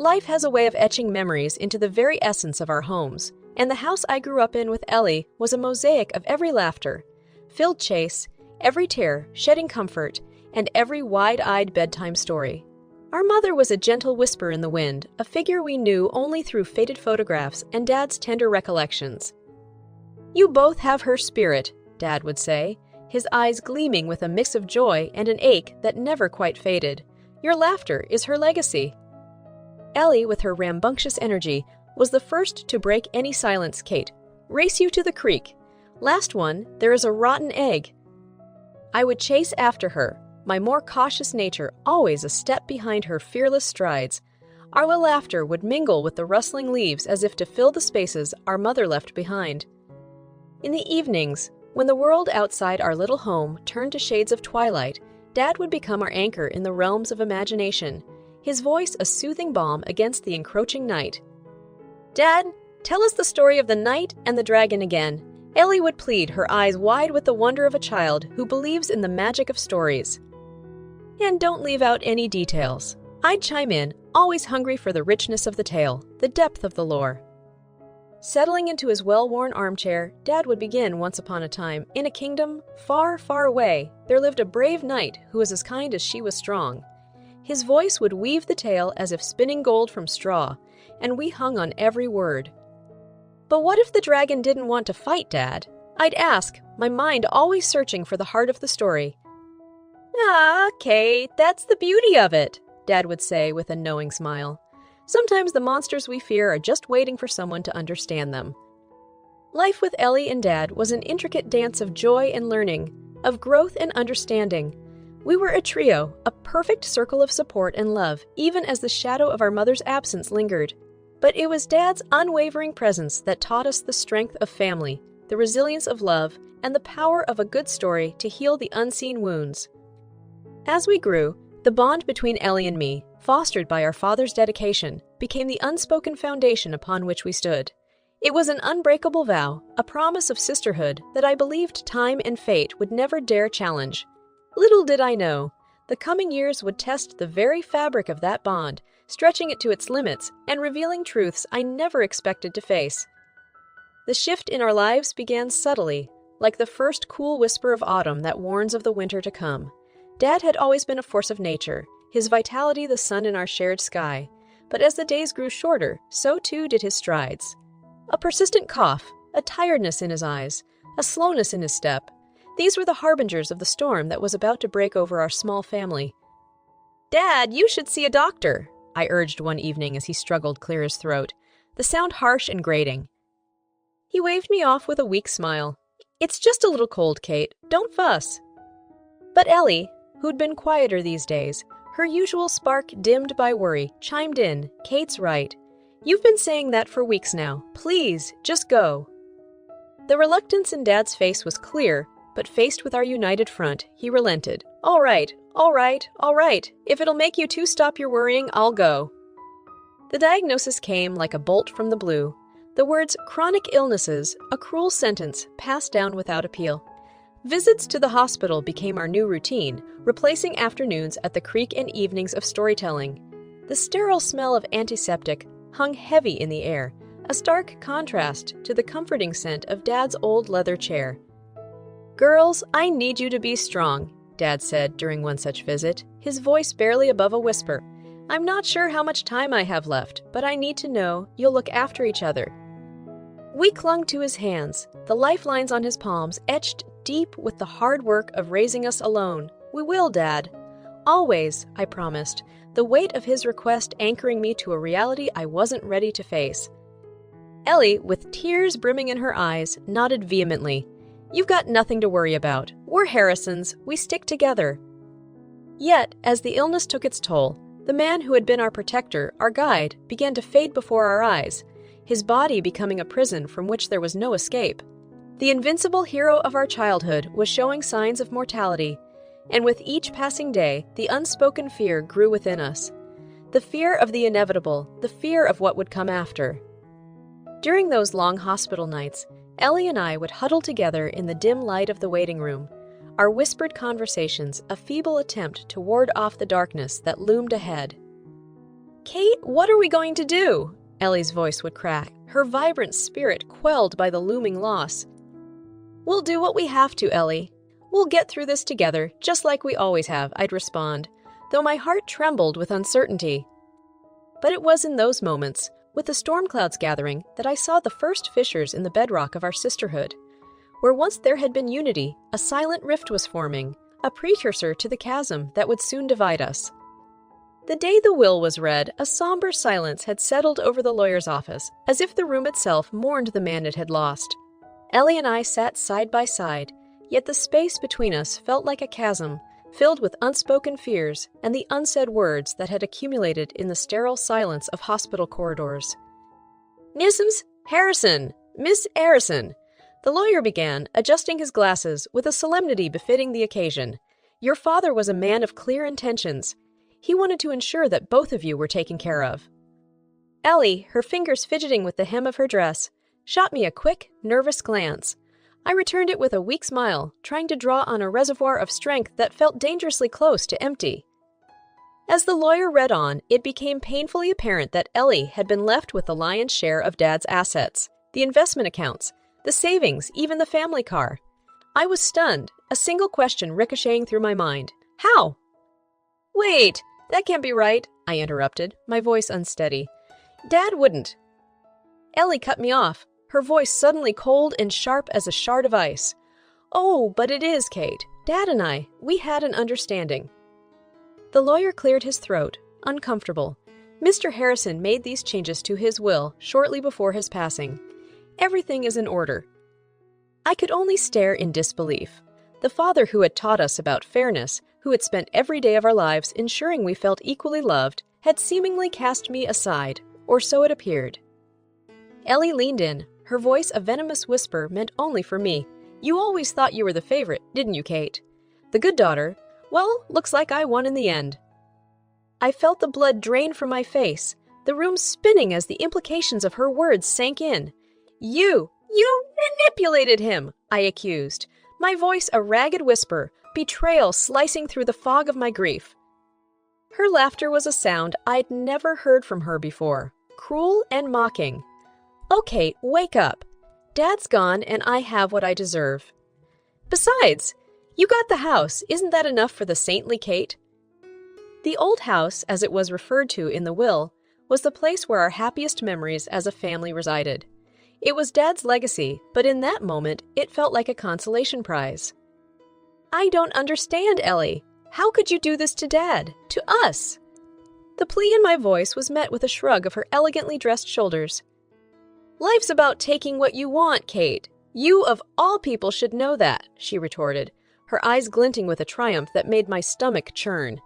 Life has a way of etching memories into the very essence of our homes, and the house I grew up in with Ellie was a mosaic of every laughter, filled chase, every tear, shedding comfort, and every wide-eyed bedtime story. Our mother was a gentle whisper in the wind, a figure we knew only through faded photographs and Dad's tender recollections. "You both have her spirit," Dad would say, his eyes gleaming with a mix of joy and an ache that never quite faded. "Your laughter is her legacy." Ellie, with her rambunctious energy, was the first to break any silence. "Kate, race you to the creek. Last one, there is a rotten egg." I would chase after her, my more cautious nature always a step behind her fearless strides. Our laughter would mingle with the rustling leaves as if to fill the spaces our mother left behind. In the evenings, when the world outside our little home turned to shades of twilight, Dad would become our anchor in the realms of imagination, his voice a soothing balm against the encroaching night. "Dad, tell us the story of the knight and the dragon again," Ellie would plead, her eyes wide with the wonder of a child who believes in the magic of stories. "And don't leave out any details," I'd chime in, always hungry for the richness of the tale, the depth of the lore. Settling into his well-worn armchair, Dad would begin. "Once upon a time, in a kingdom far, far away, there lived a brave knight who was as kind as she was strong." His voice would weave the tale as if spinning gold from straw, and we hung on every word. "But what if the dragon didn't want to fight, Dad?" I'd ask, my mind always searching for the heart of the story. "Ah, Kate, that's the beauty of it," Dad would say with a knowing smile. "Sometimes the monsters we fear are just waiting for someone to understand them." Life with Ellie and Dad was an intricate dance of joy and learning, of growth and understanding. We were a trio, a perfect circle of support and love, even as the shadow of our mother's absence lingered. But it was Dad's unwavering presence that taught us the strength of family, the resilience of love, and the power of a good story to heal the unseen wounds. As we grew, the bond between Ellie and me, fostered by our father's dedication, became the unspoken foundation upon which we stood. It was an unbreakable vow, a promise of sisterhood that I believed time and fate would never dare challenge. Little did I know, the coming years would test the very fabric of that bond, stretching it to its limits and revealing truths I never expected to face. The shift in our lives began subtly, like the first cool whisper of autumn that warns of the winter to come. Dad had always been a force of nature, his vitality the sun in our shared sky, but as the days grew shorter, so too did his strides. A persistent cough, a tiredness in his eyes, a slowness in his step. These were the harbingers of the storm that was about to break over our small family. "Dad, you should see a doctor," I urged one evening as he struggled clear his throat, the sound harsh and grating. He waved me off with a weak smile. "It's just a little cold, Kate. Don't fuss." But Ellie, who'd been quieter these days, her usual spark dimmed by worry, chimed in. "Kate's right. You've been saying that for weeks now. Please, just go." The reluctance in Dad's face was clear, but faced with our united front, he relented. All right. If it'll make you two stop your worrying, I'll go." The diagnosis came like a bolt from the blue. The words chronic illnesses, a cruel sentence, passed down without appeal. Visits to the hospital became our new routine, replacing afternoons at the creek and evenings of storytelling. The sterile smell of antiseptic hung heavy in the air, a stark contrast to the comforting scent of Dad's old leather chair. "Girls, I need you to be strong," Dad said during one such visit, his voice barely above a whisper. "I'm not sure how much time I have left, but I need to know you'll look after each other." We clung to his hands, the lifelines on his palms etched deep with the hard work of raising us alone. "We will, Dad." "Always," I promised, the weight of his request anchoring me to a reality I wasn't ready to face. Ellie, with tears brimming in her eyes, nodded vehemently. "You've got nothing to worry about. We're Harrisons. We stick together." Yet, as the illness took its toll, the man who had been our protector, our guide, began to fade before our eyes, his body becoming a prison from which there was no escape. The invincible hero of our childhood was showing signs of mortality, and with each passing day, the unspoken fear grew within us. The fear of the inevitable, the fear of what would come after. During those long hospital nights, Ellie and I would huddle together in the dim light of the waiting room, our whispered conversations a feeble attempt to ward off the darkness that loomed ahead. Kate, what are we going to do? Ellie's voice would crack, her vibrant spirit quelled by the looming loss. We'll do what we have to, Ellie. We'll get through this together, just like we always have, I'd respond, though my heart trembled with uncertainty. But it was in those moments, with the storm clouds gathering, that I saw the first fissures in the bedrock of our sisterhood. Where once there had been unity, a silent rift was forming, a precursor to the chasm that would soon divide us. The day the will was read, a somber silence had settled over the lawyer's office, as if the room itself mourned the man it had lost. Ellie and I sat side by side, yet the space between us felt like a chasm, filled with unspoken fears and the unsaid words that had accumulated in the sterile silence of hospital corridors. "Mrs. Harrison! Miss Harrison!" The lawyer began, adjusting his glasses with a solemnity befitting the occasion. "Your father was a man of clear intentions. He wanted to ensure that both of you were taken care of." Ellie, her fingers fidgeting with the hem of her dress, shot me a quick, nervous glance. I returned it with a weak smile, trying to draw on a reservoir of strength that felt dangerously close to empty. As the lawyer read on, it became painfully apparent that Ellie had been left with the lion's share of Dad's assets, the investment accounts, the savings, even the family car. I was stunned, a single question ricocheting through my mind. How? "Wait, that can't be right," I interrupted, my voice unsteady. "Dad wouldn't." Ellie cut me off, her voice suddenly cold and sharp as a shard of ice. "Oh, but it is, Kate. Dad and I, we had an understanding." The lawyer cleared his throat, uncomfortable. Mr. Harrison made these changes to his will shortly before his passing. Everything is in order. I could only stare in disbelief. The father who had taught us about fairness, who had spent every day of our lives ensuring we felt equally loved, had seemingly cast me aside, or so it appeared. Ellie leaned in, her voice a venomous whisper meant only for me. "You always thought you were the favorite, didn't you, Kate? The good daughter? Well, looks like I won in the end." I felt the blood drain from my face, the room spinning as the implications of her words sank in. You manipulated him," I accused, my voice a ragged whisper, betrayal slicing through the fog of my grief. Her laughter was a sound I'd never heard from her before, cruel and mocking. "Okay, wake up. Dad's gone and I have what I deserve. Besides, you got the house. Isn't that enough for the saintly Kate?" The old house, as it was referred to in the will, was the place where our happiest memories as a family resided. It was Dad's legacy, but in that moment, it felt like a consolation prize. "I don't understand, Ellie. How could you do this to Dad? To us?" The plea in my voice was met with a shrug of her elegantly dressed shoulders. "Life's about taking what you want, Kate. You, of all people, should know that," she retorted, her eyes glinting with a triumph that made my stomach churn.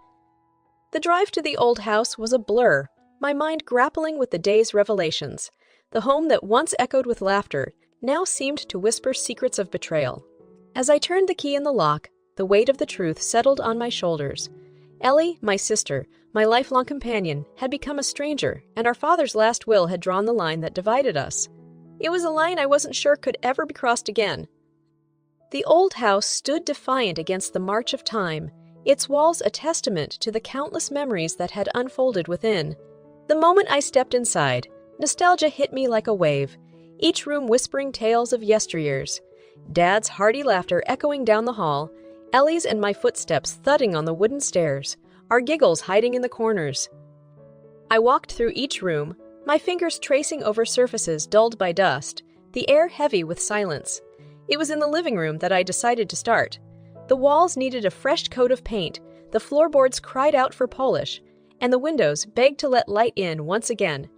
The drive to the old house was a blur, my mind grappling with the day's revelations. The home that once echoed with laughter now seemed to whisper secrets of betrayal. As I turned the key in the lock, the weight of the truth settled on my shoulders. Ellie, my sister, my lifelong companion, had become a stranger, and our father's last will had drawn the line that divided us. It was a line I wasn't sure could ever be crossed again. The old house stood defiant against the march of time, its walls a testament to the countless memories that had unfolded within. The moment I stepped inside, nostalgia hit me like a wave, each room whispering tales of yesteryears. Dad's hearty laughter echoing down the hall, Ellie's and my footsteps thudding on the wooden stairs, our giggles hiding in the corners. I walked through each room, my fingers tracing over surfaces dulled by dust, the air heavy with silence. It was in the living room that I decided to start. The walls needed a fresh coat of paint, the floorboards cried out for polish, and the windows begged to let light in once again.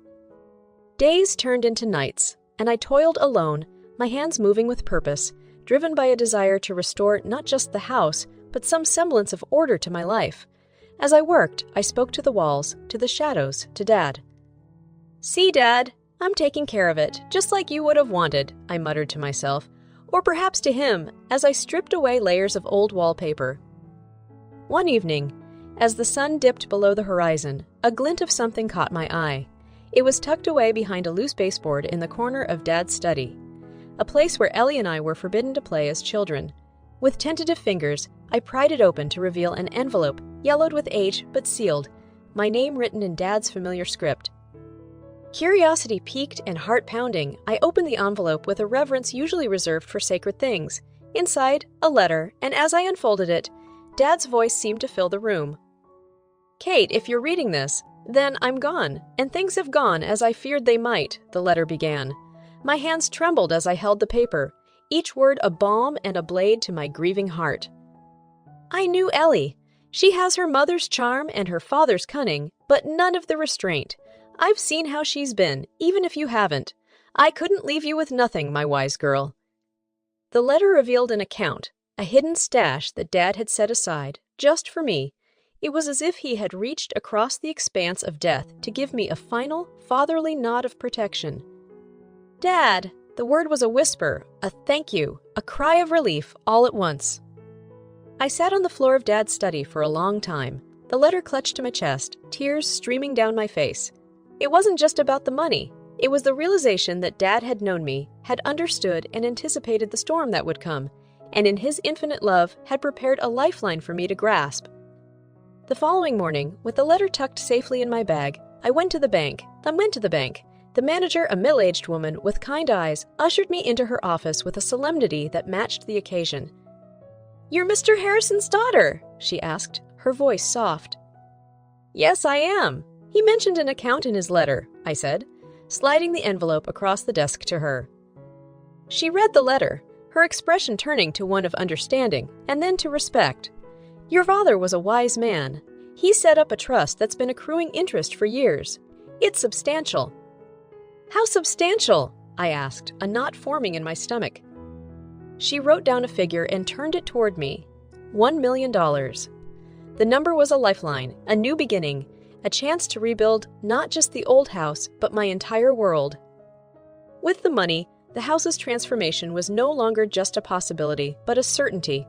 Days turned into nights, and I toiled alone, my hands moving with purpose, driven by a desire to restore not just the house, but some semblance of order to my life. As I worked, I spoke to the walls, to the shadows, to Dad. "See, Dad, I'm taking care of it, just like you would have wanted," I muttered to myself, or perhaps to him, as I stripped away layers of old wallpaper. One evening, as the sun dipped below the horizon, a glint of something caught my eye. It was tucked away behind a loose baseboard in the corner of Dad's study, a place where Ellie and I were forbidden to play as children. With tentative fingers, I pried it open to reveal an envelope, yellowed with age but sealed, my name written in Dad's familiar script. Curiosity piqued and heart pounding, I opened the envelope with a reverence usually reserved for sacred things. Inside, a letter, and as I unfolded it, Dad's voice seemed to fill the room. "Kate, if you're reading this, then I'm gone, and things have gone as I feared they might," the letter began. My hands trembled as I held the paper, each word a balm and a blade to my grieving heart. I knew Ellie. She has her mother's charm and her father's cunning, but none of the restraint. I've seen how she's been, even if you haven't. I couldn't leave you with nothing, my wise girl. The letter revealed an account, a hidden stash that Dad had set aside, just for me. It was as if he had reached across the expanse of death to give me a final, fatherly nod of protection. Dad! The word was a whisper, a thank you, a cry of relief, all at once. I sat on the floor of Dad's study for a long time, the letter clutched to my chest, tears streaming down my face. It wasn't just about the money. It was the realization that Dad had known me, had understood and anticipated the storm that would come, and in his infinite love had prepared a lifeline for me to grasp. The following morning, with the letter tucked safely in my bag, I went to the bank. The manager, a middle-aged woman with kind eyes, ushered me into her office with a solemnity that matched the occasion. "You're Mr. Harrison's daughter?" she asked, her voice soft. "Yes, I am. He mentioned an account in his letter," I said, sliding the envelope across the desk to her. She read the letter, her expression turning to one of understanding and then to respect. "Your father was a wise man. He set up a trust that's been accruing interest for years. It's substantial." "How substantial?" I asked, a knot forming in my stomach. She wrote down a figure and turned it toward me. $1 million. The number was a lifeline, a new beginning, a chance to rebuild not just the old house, but my entire world. With the money, the house's transformation was no longer just a possibility, but a certainty.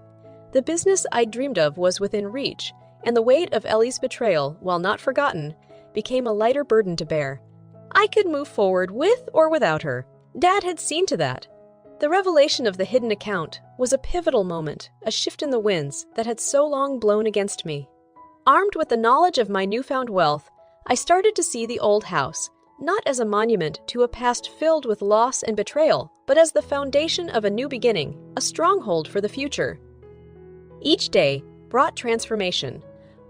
The business I'd dreamed of was within reach, and the weight of Ellie's betrayal, while not forgotten, became a lighter burden to bear. I could move forward with or without her. Dad had seen to that. The revelation of the hidden account was a pivotal moment, a shift in the winds that had so long blown against me. Armed with the knowledge of my newfound wealth, I started to see the old house, not as a monument to a past filled with loss and betrayal, but as the foundation of a new beginning, a stronghold for the future. Each day brought transformation.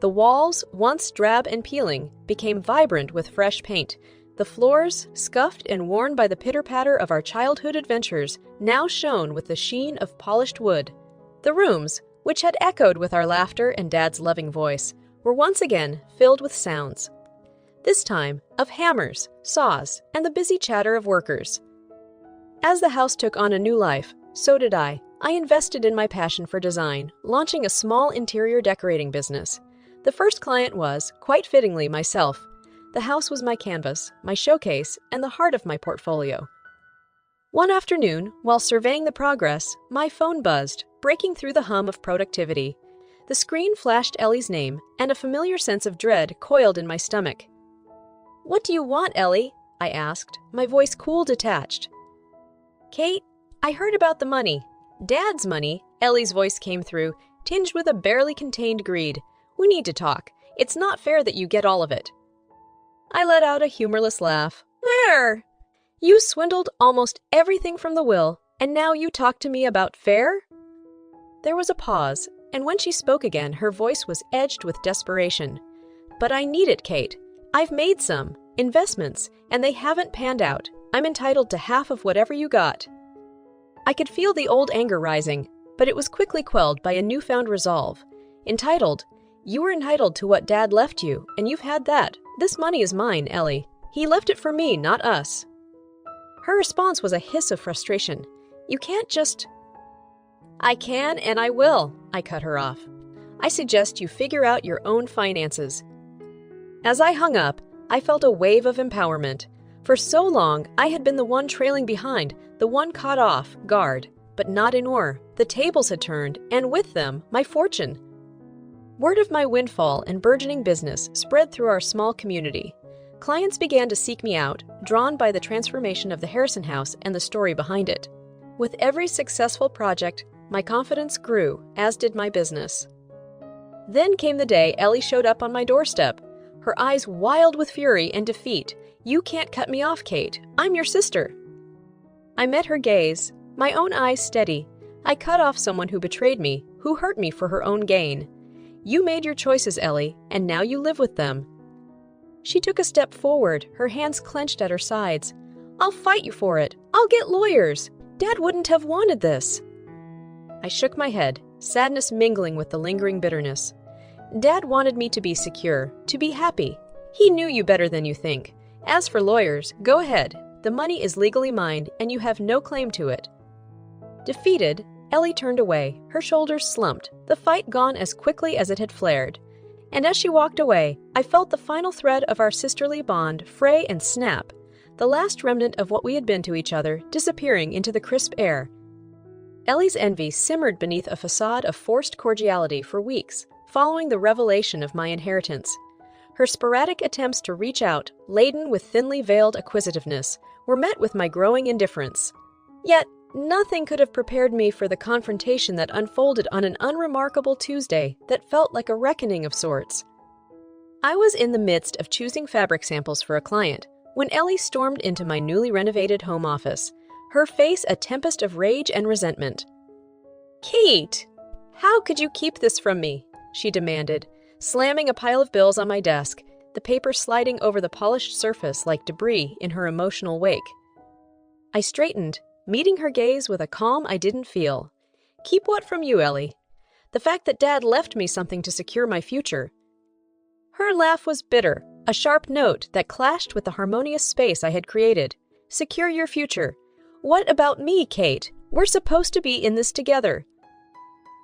The walls, once drab and peeling, became vibrant with fresh paint. The floors, scuffed and worn by the pitter-patter of our childhood adventures, now shone with the sheen of polished wood. The rooms, which had echoed with our laughter and Dad's loving voice, were once again filled with sounds. This time of hammers, saws, and the busy chatter of workers. As the house took on a new life, so did I. I invested in my passion for design, launching a small interior decorating business. The first client was, quite fittingly, myself. The house was my canvas, my showcase, and the heart of my portfolio. One afternoon, while surveying the progress, my phone buzzed, breaking through the hum of productivity. The screen flashed Ellie's name, and a familiar sense of dread coiled in my stomach. "What do you want, Ellie?" I asked, my voice cool, detached. "Kate, I heard about the money." "Dad's money?" Ellie's voice came through, tinged with a barely contained greed. "We need to talk. It's not fair that you get all of it." I let out a humorless laugh. "Fair? You swindled almost everything from the will, and now you talk to me about fair?" There was a pause, and when she spoke again, her voice was edged with desperation. "But I need it, Kate. I've made some investments, and they haven't panned out. I'm entitled to half of whatever you got." I could feel the old anger rising, but it was quickly quelled by a newfound resolve. Entitled? You were entitled to what Dad left you, and you've had that. This money is mine, Ellie. He left it for me, not us. Her response was a hiss of frustration. "You can't just—" "I can and I will," I cut her off. "I suggest you figure out your own finances." As I hung up, I felt a wave of empowerment. For so long, I had been the one trailing behind, the one caught off guard, but not anymore. The tables had turned, and with them, my fortune. Word of my windfall and burgeoning business spread through our small community. Clients began to seek me out, drawn by the transformation of the Harrison house and the story behind it. With every successful project, my confidence grew, as did my business. Then came the day Ellie showed up on my doorstep. her eyes wild with fury and defeat. "You can't cut me off, Kate. I'm your sister." I met her gaze, my own eyes steady. I cut off someone who betrayed me, who hurt me for her own gain. "You made your choices, Ellie, and now you live with them." She took a step forward, her hands clenched at her sides. "I'll fight you for it. I'll get lawyers. Dad wouldn't have wanted this." I shook my head, sadness mingling with the lingering bitterness. "Dad wanted me to be secure, to be happy. He knew you better than you think. As for lawyers, go ahead. The money is legally mine, and you have no claim to it." Defeated, Ellie turned away, her shoulders slumped, the fight gone as quickly as it had flared. And as she walked away, I felt the final thread of our sisterly bond fray and snap, the last remnant of what we had been to each other disappearing into the crisp air. Ellie's envy simmered beneath a facade of forced cordiality for weeks, following the revelation of my inheritance. Her sporadic attempts to reach out, laden with thinly veiled acquisitiveness, were met with my growing indifference. Yet, nothing could have prepared me for the confrontation that unfolded on an unremarkable Tuesday that felt like a reckoning of sorts. I was in the midst of choosing fabric samples for a client when Ellie stormed into my newly renovated home office, her face a tempest of rage and resentment. "Kate, how could you keep this from me?" she demanded, slamming a pile of bills on my desk, the paper sliding over the polished surface like debris in her emotional wake. I straightened, meeting her gaze with a calm I didn't feel. "Keep what from you, Ellie? The fact that Dad left me something to secure my future." Her laugh was bitter, a sharp note that clashed with the harmonious space I had created. "Secure your future. What about me, Kate? We're supposed to be in this together."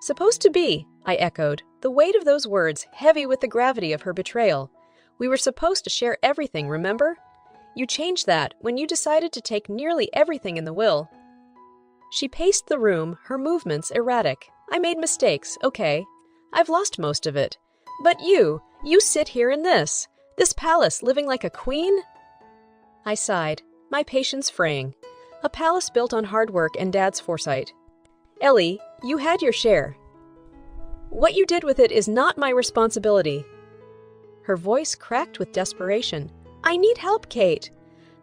"Supposed to be," I echoed, the weight of those words heavy with the gravity of her betrayal. "We were supposed to share everything, remember? You changed that when you decided to take nearly everything in the will." She paced the room, her movements erratic. "I made mistakes, okay. I've lost most of it. But you sit here in this palace living like a queen?" I sighed, my patience fraying. A palace built on hard work and Dad's foresight. "Ellie, you had your share. What you did with it is not my responsibility." Her voice cracked with desperation. "I need help, Kate.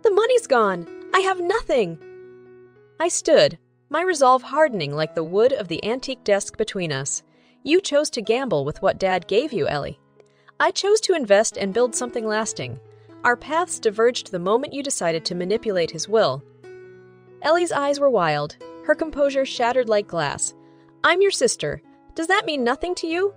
The money's gone. I have nothing." I stood, my resolve hardening like the wood of the antique desk between us. "You chose to gamble with what Dad gave you, Ellie. I chose to invest and build something lasting. Our paths diverged the moment you decided to manipulate his will." Ellie's eyes were wild, her composure shattered like glass. "I'm your sister. Does that mean nothing to you?"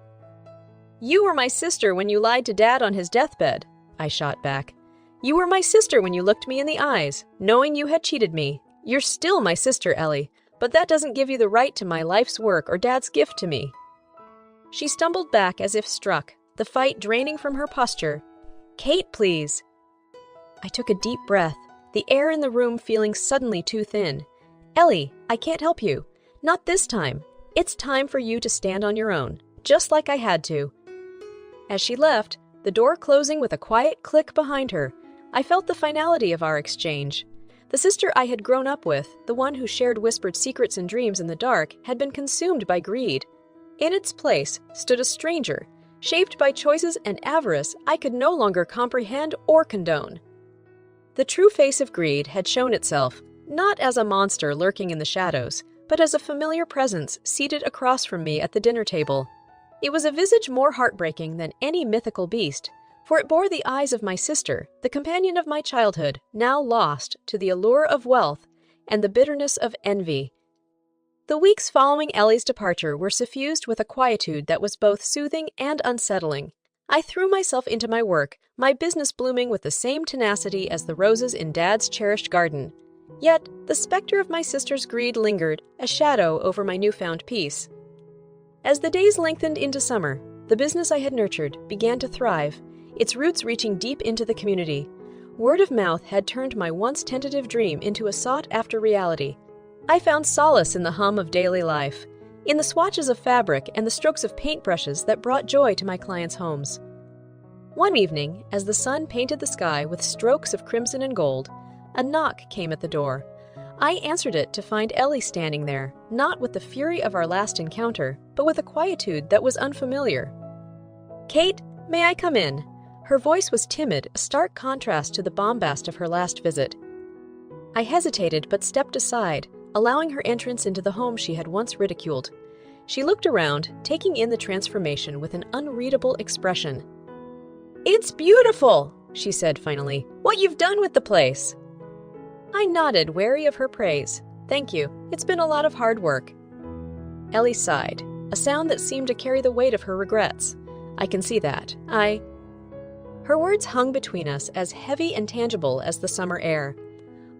"You were my sister when you lied to Dad on his deathbed," I shot back. "You were my sister when you looked me in the eyes, knowing you had cheated me. You're still my sister, Ellie, but that doesn't give you the right to my life's work or Dad's gift to me." She stumbled back as if struck, the fight draining from her posture. "Kate, please." I took a deep breath, the air in the room feeling suddenly too thin. "Ellie, I can't help you. Not this time. It's time for you to stand on your own, just like I had to." As she left, the door closing with a quiet click behind her, I felt the finality of our exchange. The sister I had grown up with, the one who shared whispered secrets and dreams in the dark, had been consumed by greed. In its place stood a stranger, shaped by choices and avarice I could no longer comprehend or condone. The true face of greed had shown itself, not as a monster lurking in the shadows, but as a familiar presence seated across from me at the dinner table. It was a visage more heartbreaking than any mythical beast, for it bore the eyes of my sister, the companion of my childhood, now lost to the allure of wealth and the bitterness of envy. The weeks following Ellie's departure were suffused with a quietude that was both soothing and unsettling. I threw myself into my work, my business blooming with the same tenacity as the roses in Dad's cherished garden. Yet, the specter of my sister's greed lingered, a shadow over my newfound peace. As the days lengthened into summer, the business I had nurtured began to thrive, its roots reaching deep into the community. Word of mouth had turned my once tentative dream into a sought-after reality. I found solace in the hum of daily life, in the swatches of fabric and the strokes of paintbrushes that brought joy to my clients' homes. One evening, as the sun painted the sky with strokes of crimson and gold, a knock came at the door. I answered it to find Ellie standing there, not with the fury of our last encounter, but with a quietude that was unfamiliar. "Kate, may I come in? Her voice was timid, a stark contrast to the bombast of her last visit. I hesitated but stepped aside, allowing her entrance into the home she had once ridiculed. She looked around, taking in the transformation with an unreadable expression. "It's beautiful," she said finally. "What you've done with the place." I nodded, wary of her praise. "Thank you. It's been a lot of hard work." Ellie sighed, a sound that seemed to carry the weight of her regrets. "I can see that. Her words hung between us, as heavy and tangible as the summer air.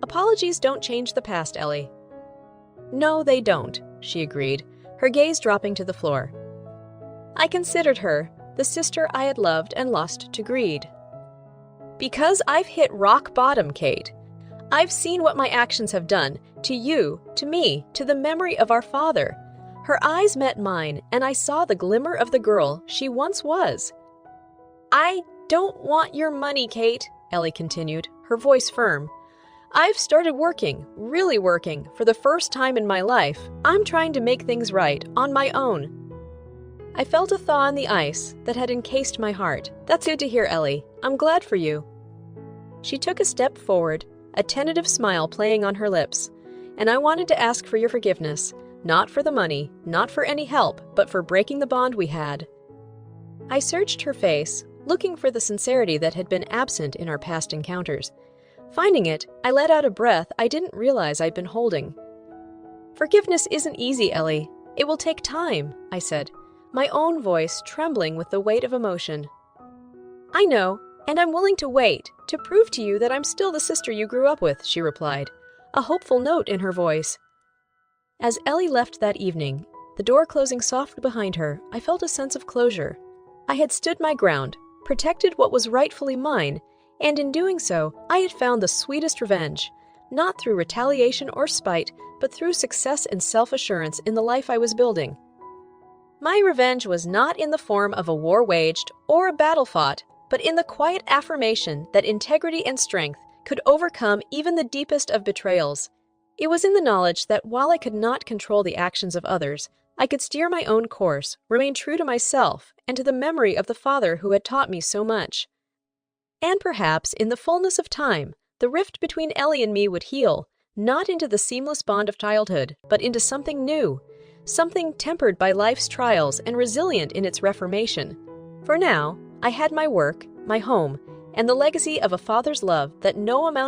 "Apologies don't change the past, Ellie." "No, they don't," she agreed, her gaze dropping to the floor. I considered her, the sister I had loved and lost to greed. "Because I've hit rock bottom, Kate. I've seen what my actions have done, to you, to me, to the memory of our father." Her eyes met mine, and I saw the glimmer of the girl she once was. "I don't want your money, Kate," Ellie continued, her voice firm. "I've started working, really working, for the first time in my life. I'm trying to make things right, on my own." I felt a thaw in the ice that had encased my heart. "That's good to hear, Ellie. I'm glad for you." She took a step forward, a tentative smile playing on her lips. "And I wanted to ask for your forgiveness, not for the money, not for any help, but for breaking the bond we had." I searched her face, looking for the sincerity that had been absent in our past encounters. Finding it, I let out a breath I didn't realize I'd been holding. "Forgiveness isn't easy, Ellie. It will take time," I said, my own voice trembling with the weight of emotion. "I know, and I'm willing to wait, to prove to you that I'm still the sister you grew up with," she replied, a hopeful note in her voice. As Ellie left that evening, the door closing softly behind her, I felt a sense of closure. I had stood my ground, protected what was rightfully mine, and in doing so, I had found the sweetest revenge, not through retaliation or spite, but through success and self-assurance in the life I was building. My revenge was not in the form of a war waged or a battle fought, but in the quiet affirmation that integrity and strength could overcome even the deepest of betrayals. It was in the knowledge that while I could not control the actions of others, I could steer my own course, remain true to myself, and to the memory of the father who had taught me so much. And perhaps, in the fullness of time, the rift between Ellie and me would heal, not into the seamless bond of childhood, but into something new, something tempered by life's trials and resilient in its reformation. For now, I had my work, my home, and the legacy of a father's love that no amount